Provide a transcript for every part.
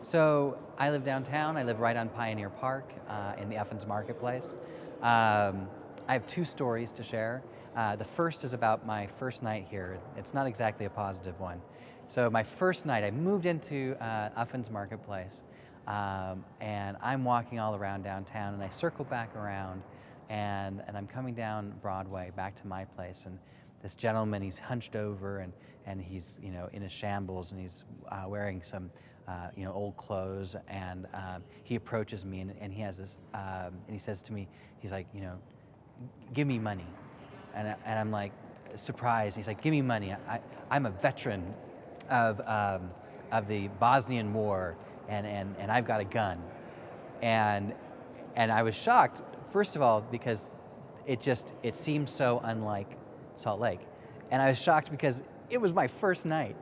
So I live downtown. I live right on Pioneer Park in the Effens Marketplace. I have two stories to share. The first is about my first night here. It's not exactly a positive one. So my first night, I moved into Effens Marketplace, and I'm walking all around downtown, and I circle back around, and I'm coming down Broadway back to my place, and this gentleman, he's hunched over, and he's in a shambles, and he's wearing some old clothes, and he approaches me, and he has this, and he says to me, he's like, give me money, and I'm like surprised. He's like, give me money. I'm a veteran of the Bosnian War, and I've got a gun, and I was shocked, first of all, because it seemed so unlike Salt Lake, and I was shocked because it was my first night,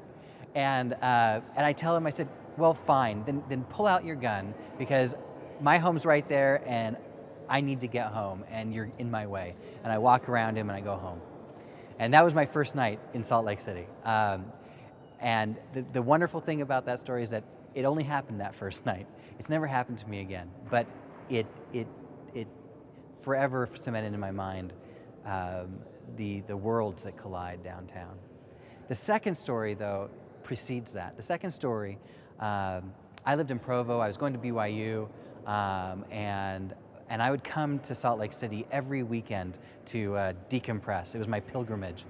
and I tell him, I said, well, fine, then pull out your gun, because my home's right there, and I need to get home, and you're in my way. And I walk around him, and I go home. And that was my first night in Salt Lake City. And the wonderful thing about that story is that it only happened that first night. It's never happened to me again. But it forever cemented in my mind the worlds that collide downtown. The second story, though, precedes that. The second story, I lived in Provo. I was going to BYU, and I would come to Salt Lake City every weekend to decompress. It was my pilgrimage.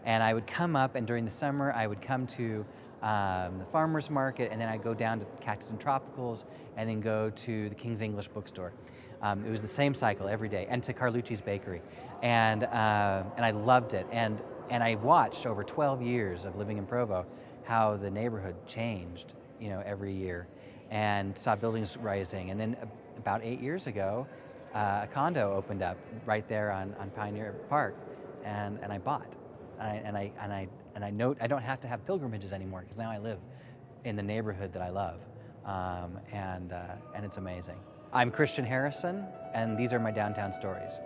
And I would come up, and during the summer, I would come to the farmer's market, and then I'd go down to Cactus and Tropicals, and then go to the King's English bookstore. It was the same cycle every day, and to Carlucci's Bakery. And I loved it. And I watched over 12 years of living in Provo how the neighborhood changed, every year, and saw buildings rising. And then about 8 years ago, a condo opened up right there on Pioneer Park, and I bought. And I note I don't have to have pilgrimages anymore, because now I live in the neighborhood that I love, and it's amazing. I'm Christian Harrison, and these are my downtown stories.